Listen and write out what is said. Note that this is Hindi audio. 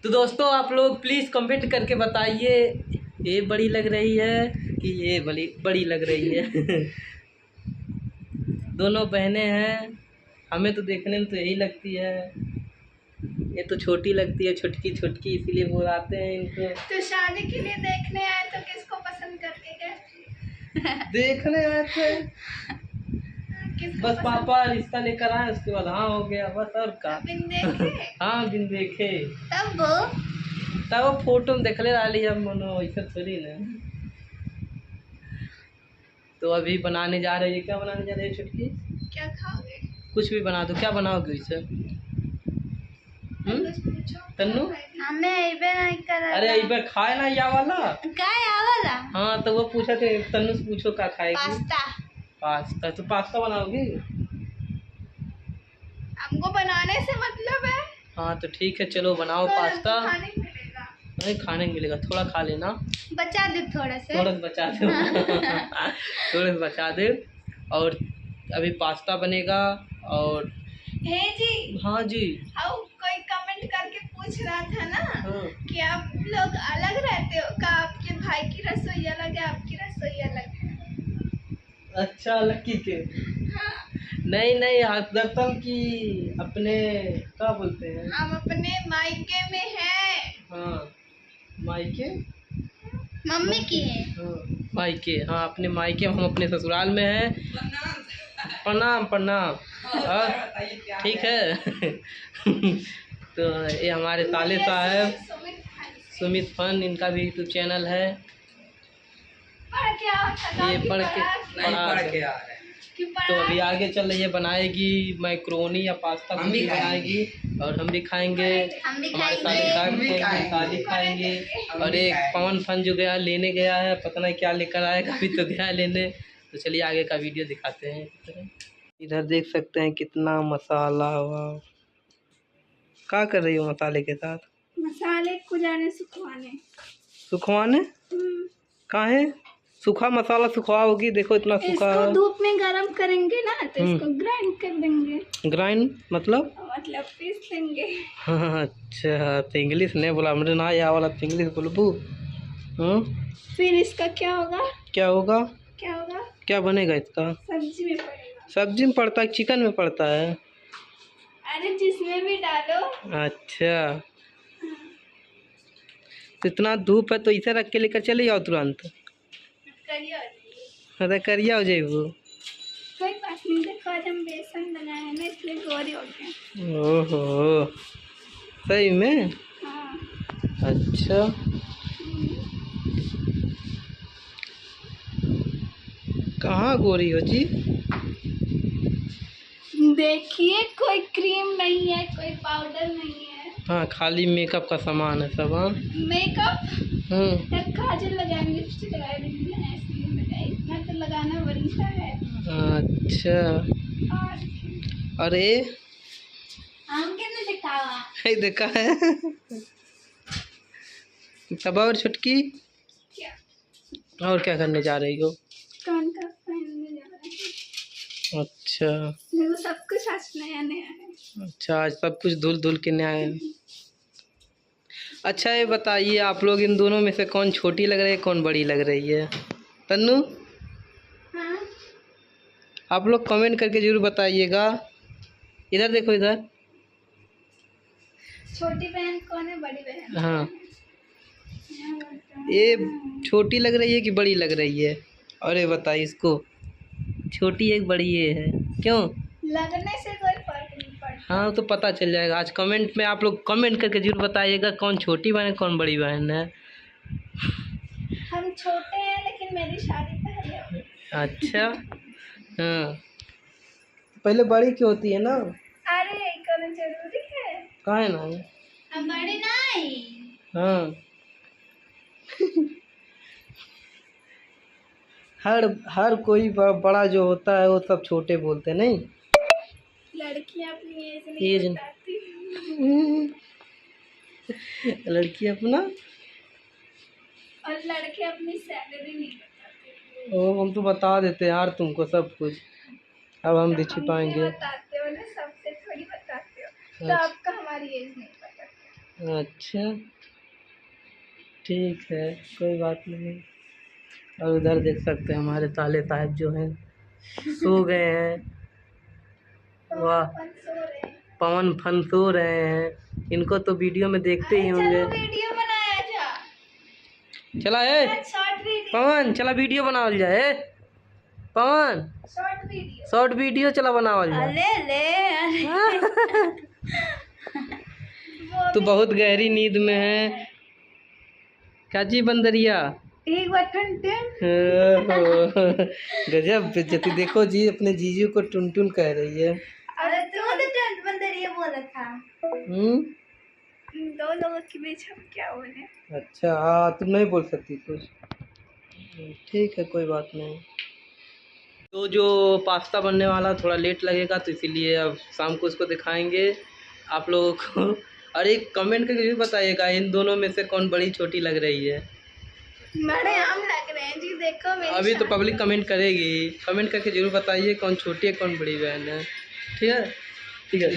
तो दोस्तों आप लोग प्लीज़ कमेंट करके बताइए ये बड़ी लग रही है कि ये बड़ी बड़ी लग रही है। दोनों बहनें हैं, हमें तो देखने में तो यही लगती है, ये तो छोटी लगती है, छुटकी छुटकी, इसीलिए बुलाते हैं इनको। तो शादी के लिए देखने आए तो किसको पसंद करके गए? देखने आए थे बस, पापा रिश्ता लेकर आए, उसके बाद हाँ हो गया बस, और का। बिन देखे? हाँ बिन देखे, तब तब फोटो में देखले रही हम, मनो ऐसा थोड़ी ना। तो अभी बनाने जा रही है, क्या बनाने जा रही है छुटकी? क्या खाओगे? कुछ भी बना दो, क्या बनाओगे इसे? तन्नू हमें नहीं कर। अरे इबे खाए ना या वाला वाला? हाँ तो वो पूछा थे, तन्नू से पूछो क्या खाएगी। पास्ता। पास्ता, तो पास्ता बनाओगी? हमको बनाने से मतलब है। हाँ तो ठीक है, चलो बनाओ पास्ता। खाने मिलेगा? नहीं खाने मिलेगा, थोड़ा खा लेना। बचा दे थोड़ा से, थोड़ा सा बचा दो। थोड़ा सा बचा दे। और अभी पास्ता बनेगा। और हे जी। हाँ जी। कोई कमेंट करके पूछ रहा था ना। हाँ। कि आप लोग अलग रहते हो का? आपके भाई की रसोई अलग है, आपकी रसोई अलग है? अच्छा लक्की के? हाँ। नहीं नहीं, दरअसल की अपने क्या बोलते हैं, हम अपने मायके में हैं। हाँ मायके, मम्मी की है। हाँ मायके, हाँ अपने मायके, हम अपने ससुराल में हैं। प्रणाम प्रणाम। और ठीक है। तो ये हमारे ताले साहब सुमित फन, इनका भी यूट्यूब चैनल है। ये पढ़ के आ रहे हैं। तो अभी आगे चल रही है, बनाएगी मैक्रोनी या पास्ता कुछ भी बनाएगी, और हम भी खाएंगे। हमारे साथ शादी खाएंगे। और एक पवन फन जो गया लेने गया है, पता नहीं क्या लेकर आएगा, अभी तो गया लेने। तो चलिए आगे का वीडियो दिखाते हैं। इधर देख सकते हैं कितना मसाला हुआ। क्या कर रही हो मसाले के साथ? मसाले को जाने सुखवाने कहाँ है? सूखा मसाला सुखाओगी, देखो इतना सूखा है। इसको धूप में गरम करेंगे ना तो इसको ग्राइंड कर देंगे। ग्राइंड मतलब पीस देंगे। हाँ अच्छा, तो इंग्लिश नहीं बोला मुझे ना, या वाला तो इंग्लिश बोलबू। फिर इसका क्या होगा? क्या होगा? क्या होगा? क्या बनेगा इसका? सब्जी में पड़ेगा। सब्जी में पड़ता है, चिकन में पड़ता है? अरे जिसमें भी डालो। अच्छा, तो इतना धूप है तो इसे रख के लेकर चले जाओ तुरंत। अरे करिया हो जाइबू। कोई बात नहीं, देखो आज हम बेसन बनाए हैं ना, इसलिए गोरे हो गए। ओहो, सही में? हाँ। अच्छा, कहाँ गोरी हो जी? देखिए कोई क्रीम नहीं है, कोई पाउडर नहीं है। हाँ खाली मेकअप का सामान है सब। हाँ मेकअप? काजल लगाएंगे, लिपस्टिक लगाएंगे, इतना तो लगाना बनता है। अच्छा, अरे हम कितने दिखावा है, देखा है। तब और छुटकी क्या? और क्या करने जा रही हो? कान का पहनने जा रहे हैं। अच्छा, देखो सब कुछ आज नया नया है। अच्छा आज सब कुछ धुल धुल के नया है। अच्छा ये बताइए, आप लोग इन दोनों में से कौन छोटी लग रही है, कौन बड़ी लग रही है? तन्नू, हाँ? आप लोग कमेंट करके जरूर बताइएगा। इधर देखो, इधर। छोटी बहन कौन है, बड़ी बहन? हाँ, ये छोटी लग रही है कि बड़ी लग रही है? और ये बताइए इसको, छोटी है कि बड़ी ये है? क्यों लगने से कोई फर्क नहीं पड़ता। हाँ तो पता चल जाएगा आज कमेंट में। आप लोग कमेंट करके जरूर बताइएगा कौन छोटी बहन है कौन बड़ी बहन है। हम छोटे हैं लेकिन मेरी शादी पहले हो गई। अच्छा, हाँ पहले बड़ी क्यों होती है ना? अरे करना जरूरी है। कहाँ है ना? हम बड़े नहीं। हाँ। हर कोई बड़ा जो होता है वो सब छोटे बोलते नहीं। लड़कियां अपनी एज नहीं बताती। लड़की अपना और लड़के अपनी सैलरी नहीं बताते। ओ हम तो बता देते यार तुमको सब कुछ, अब हम भी छिपाएंगे। बताते हो ना, सबसे थोड़ी बताते हो। तो आपका हमारी एज नहीं पता। अच्छा ठीक है, कोई बात नहीं। और उधर देख सकते हैं हमारे ताले साहब जो हैं सो गए हैं। वाह, पवन फन सो रहे हैं। इनको तो वीडियो में देखते ही होंगे। वीडियो बनाया जा। चला है पवन, चला वीडियो बनावल जाए। पवन शॉर्ट वीडियो चला बनावल जाए। तू बहुत गहरी नींद में है। क्या जी बंदरिया, एक बार गजब बेइज्जती। देखो जी, अपने जीजू को टुन टुन कह रही है। अरे तू तो बंदरिया बोला था। दो लोगों के बीच हम क्या बोले। अच्छा हाँ, तुम नहीं बोल सकती कुछ। ठीक है, कोई बात नहीं। तो जो पास्ता बनने वाला थोड़ा लेट लगेगा, तो इसीलिए अब शाम को उसको दिखाएंगे आप लोगों को। और एक कमेंट करके भी बताइएगा इन दोनों में से कौन बड़ी छोटी लग रही है। बड़े आम लग रहे हैं जी, देखो मेरी अभी तो पब्लिक कमेंट करेगी, कमेंट करके जरूर बताइए कौन छोटी है कौन बड़ी बहन है। ठीक है, ठीक है।